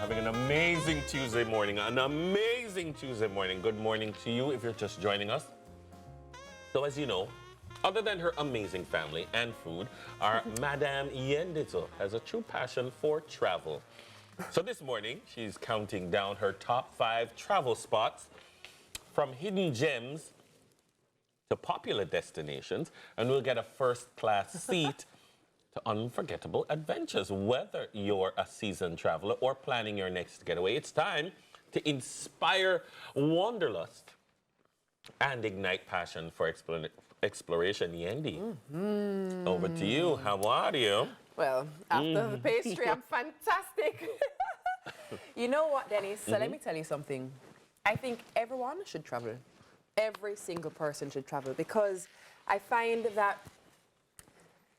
having an amazing Tuesday morning. An amazing Tuesday morning. Good morning to you if you're just joining us. So as you know, other than her amazing family and food, our Madame Yendi has a true passion for travel. So this morning, she's counting down her top 5 travel spots from hidden gems to popular destinations, and we'll get a first-class seat to unforgettable adventures. Whether you're a seasoned traveler or planning your next getaway, it's time to inspire wanderlust and ignite passion for exploration. Yendi, over to you. How are you? Well, after the pastry, I'm fantastic. You know what, Dennis? So let me tell you something. I think everyone should travel. Every single person should travel, because I find that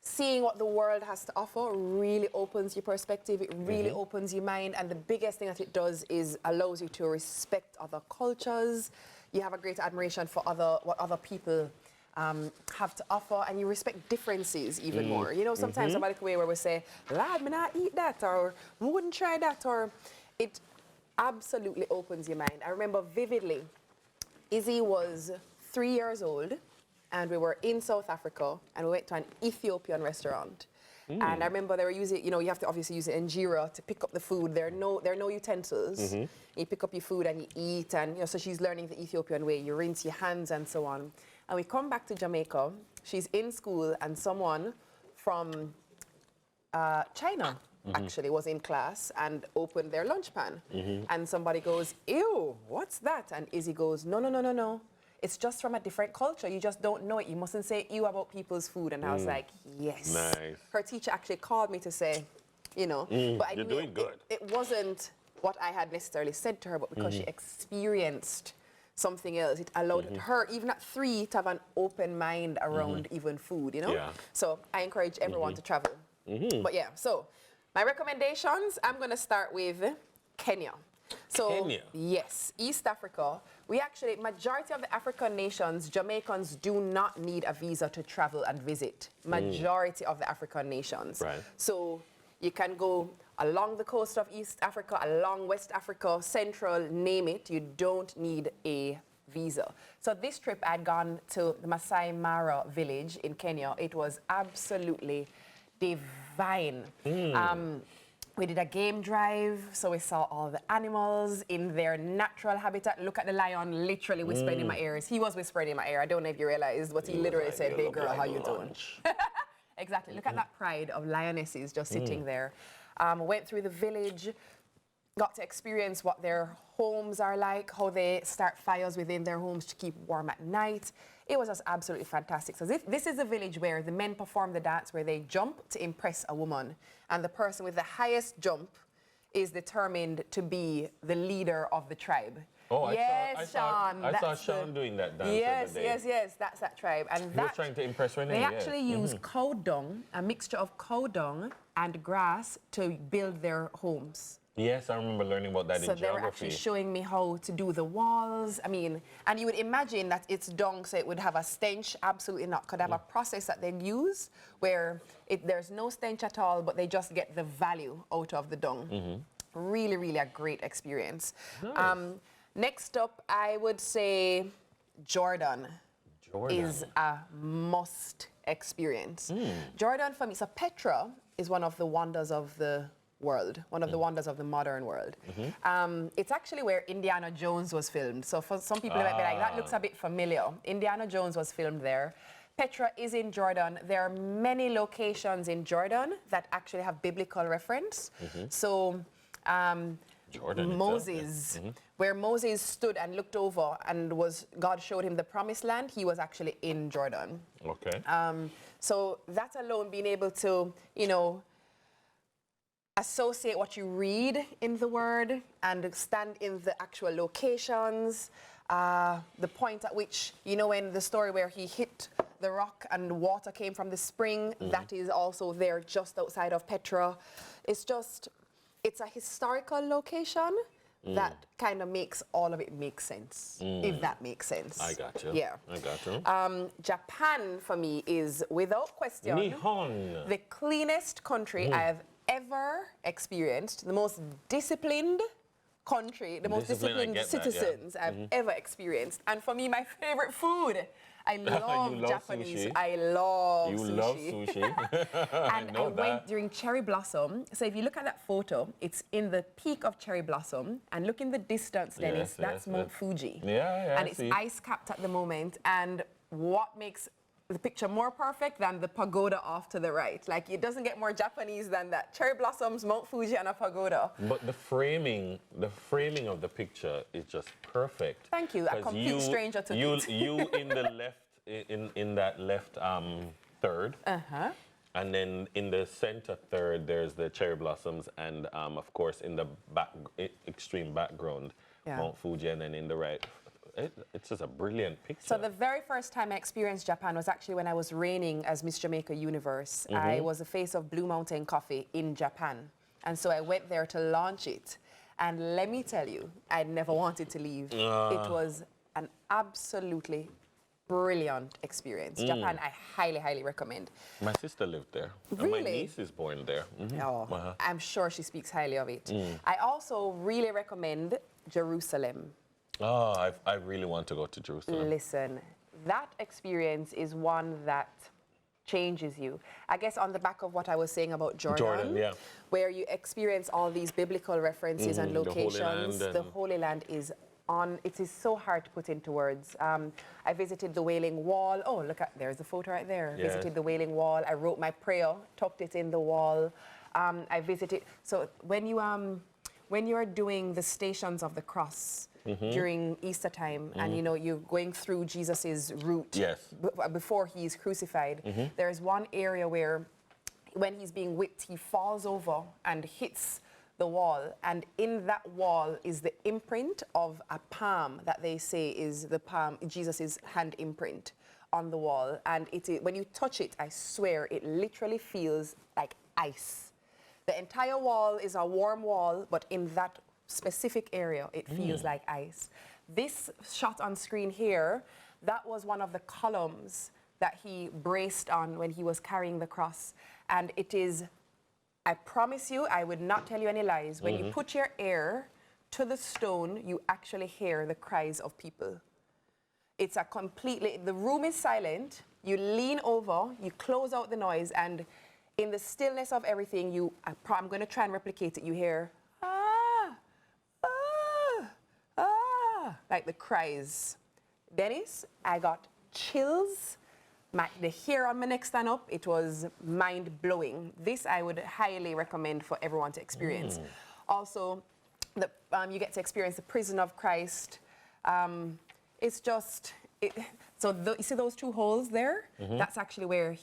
seeing what the world has to offer really opens your perspective. It really opens your mind. And the biggest thing that it does is allows you to respect other cultures. You have a great admiration for what other people have to offer, and you respect differences even more. You know, sometimes somebody could where we say, lad, me not eat that, or we wouldn't try that, or it absolutely opens your mind. I remember vividly, Izzy was 3 years old, and we were in South Africa, and we went to an Ethiopian restaurant. And I remember they were using, you know, you have to obviously use an injera to pick up the food. There are no utensils. You pick up your food and you eat, and you know, so she's learning the Ethiopian way. You rinse your hands and so on. And we come back to Jamaica. She's in school, and someone from China actually was in class and opened their lunch pan. And somebody goes, ew, what's that? And Izzy goes, no. It's just from a different culture. You just don't know it. You mustn't say ew about people's food. And I was like, yes. Nice. Her teacher actually called me to say, you know, but I You're knew doing good. it wasn't what I had necessarily said to her, but because she experienced something else, it allowed her, even at 3, to have an open mind around even food, you know? Yeah. So I encourage everyone to travel. But yeah, so my recommendations, I'm going to start with Kenya. So, Kenya? Yes, East Africa. We actually, majority of the African nations, Jamaicans do not need a visa to travel and visit. Majority of the African nations. Right. So you can go along the coast of East Africa, along West Africa, Central, name it. You don't need a visa. So this trip, I'd gone to the Masai Mara village in Kenya. It was absolutely divine. We did a game drive, so we saw all the animals in their natural habitat. Look at the lion literally whispering in my ears. He was whispering in my ear. I don't know if you realized, but he literally said, hey girl, how you doing? Exactly. Look at that pride of lionesses just sitting there. Went through the village, got to experience what their homes are like, how they start fires within their homes to keep warm at night. It was just absolutely fantastic. So this is a village where the men perform the dance where they jump to impress a woman. And the person with the highest jump is determined to be the leader of the tribe. Oh, I saw Sean doing that dance Yes, the other day. yes, that's that tribe. And He was trying to impress Renee. they actually use cow dung, a mixture of cow dung and grass to build their homes. Yes, I remember learning about that in So geography. they were actually showing me how to do the walls. I mean, and you would imagine that it's dung, so it would have a stench. Absolutely not. Could have a process that they use where there's no stench at all, but they just get the value out of the dung. Really, really a great experience. Nice. Next up, I would say Jordan. Is a must experience. Jordan for me, so Petra is one of the wonders of the world, one of the wonders of the modern world. It's actually where Indiana Jones was filmed. So for some people, they might be like, that looks a bit familiar. Indiana Jones was filmed there. Petra is in Jordan. There are many locations in Jordan that actually have biblical reference. So Jordan Moses, itself, where Moses stood and looked over and God showed him the promised land, he was actually in Jordan. Okay. So that alone, being able to, you know, associate what you read in the word and stand in the actual locations, the point at which, you know, in the story where he hit the rock and water came from the spring, that is also there just outside of Petra. It's just, it's a historical location that kind of makes all of it make sense, if that makes sense. I got you. Yeah. I got you. Japan, for me, is without question Nihon. the cleanest country I have ever ever experienced, the most disciplined country, the most Discipline, disciplined I get that, yeah. citizens I've ever experienced. And for me, my favorite food, I love love Japanese. sushi. I love You sushi. love sushi. And I went during cherry blossom. So if you look at that photo, it's in the peak of cherry blossom. And look in the distance, Dennis, Yes, that's yes, Mount yes. Fuji. Yeah, And I it's see. ice-capped at the moment. And what makes the picture more perfect than the pagoda off to the right? Like, it doesn't get more Japanese than that. Cherry blossoms, Mount Fuji, and a pagoda. But the framing of the picture is just perfect. Thank you. A 'Cause complete stranger took it. You in the left, in that left third. Uh-huh. And then in the center third, there's the cherry blossoms, and of course in the extreme background, Yeah. Mount Fuji, and then in the right, it's just a brilliant picture. So the very first time I experienced Japan was actually when I was reigning as Miss Jamaica Universe. I was the face of Blue Mountain Coffee in Japan. And so I went there to launch it. And let me tell you, I never wanted to leave. It was an absolutely brilliant experience. Japan, I highly, highly recommend. My sister lived there. And Really? my niece is born there. Oh, I'm sure she speaks highly of it. I also really recommend Jerusalem. Oh, I really want to go to Jerusalem. Listen, that experience is one that changes you. I guess on the back of what I was saying about Jordan, yeah. where you experience all these biblical references and the Holy locations. Land The Holy Land is it is so hard to put into words. I visited the Wailing Wall. Oh, look, there's the photo right there. Yes. Visited the Wailing Wall. I wrote my prayer, tucked it in the wall. I visited, so when you are doing the Stations of the Cross, during Easter time, and you know, you're going through Jesus's route Yes. before he's crucified, there's one area where when he's being whipped, he falls over and hits the wall, and in that wall is the imprint of a palm that they say is the palm, Jesus's hand imprint on the wall. And when you touch it, I swear, it literally feels like ice. The entire wall is a warm wall, but in that specific area, it feels like ice. This shot on screen here, that was one of the columns that he braced on when he was carrying the cross. And it is, I promise you, I would not tell you any lies. When you put your ear to the stone, you actually hear the cries of people. It's a completely, the room is silent, you lean over, you close out the noise, and in the stillness of everything, I'm going to try and replicate it, you hear, like the cries. Dennis, I got chills. The hair on my neck stand up. It was mind-blowing. This I would highly recommend for everyone to experience. Also, you get to experience the prison of Christ. It's just, so you see those two holes there? That's actually where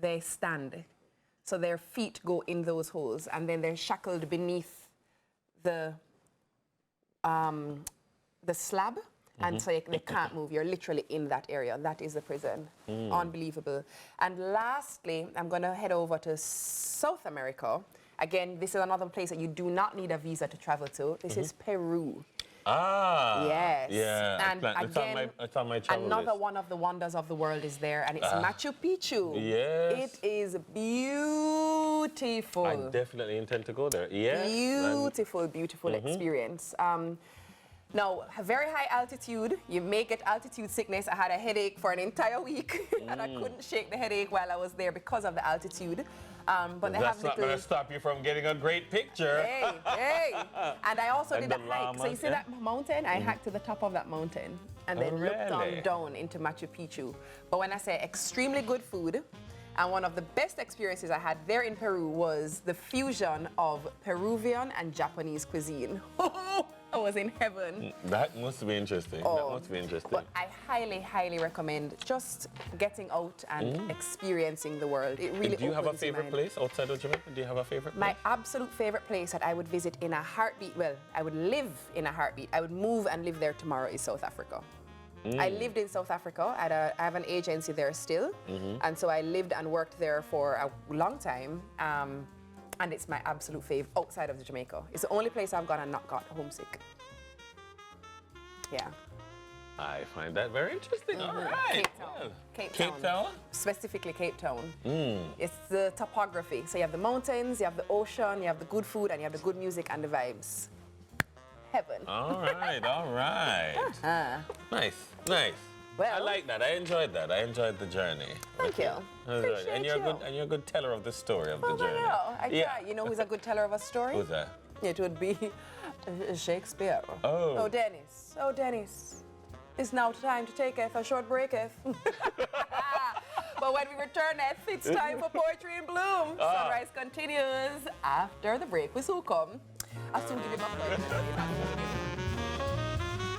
they stand. So their feet go in those holes, and then they're shackled beneath the slab, and so they can't move. You're literally in that area. That is the prison. Unbelievable. And lastly, I'm going to head over to South America. Again, this is another place that you do not need a visa to travel to. This is Peru. Ah. Yes. Yeah. And it's on my travel another list. one of the wonders of the world is there, and it's Machu Picchu. Yes. It is beautiful. I definitely intend to go there. Yes. Beautiful, beautiful experience. Now, very high altitude, you may get altitude sickness. I had a headache for an entire week, and I couldn't shake the headache while I was there because of the altitude. But they That's have not going to stop you from getting a great picture. Hey. And I also And did a the hike. So you llamas, see that mountain? I hiked to the top of that mountain and then looked on down into Machu Picchu. But when I say extremely good food, and one of the best experiences I had there in Peru was the fusion of Peruvian and Japanese cuisine. I was in heaven. That must be interesting. That must be interesting. But I highly, highly recommend just getting out and experiencing the world. It really Do you have a opens your favorite mind. place outside of Jamaica? Do you have a favorite place? My absolute favorite place that I would visit in a heartbeat, well, I would live in a heartbeat, I would move and live there tomorrow, is South Africa. I lived in South Africa. I have an agency there still. And so I lived and worked there for a long time. And it's my absolute favorite outside of Jamaica. It's the only place I've gone and not got homesick. Yeah. I find that very interesting. All right. Cape Town. Well, Cape Cape Town. Town? Specifically Cape Town. It's the topography. So you have the mountains, you have the ocean, you have the good food, and you have the good music and the vibes. Heaven. All right, all right. Nice, nice. Well, I like that. I enjoyed that. I enjoyed the journey. Thank you. Appreciate And you're a good teller of the story of the Oh, journey. I try. You know who's a good teller of a story? Who's that? It would be Shakespeare. Oh. Oh, Dennis. Oh, Dennis. It's now time to take a short break. But when we return, it's time for Poetry in Bloom. Sunrise continues after the break. We soon come. I'll soon give you my point.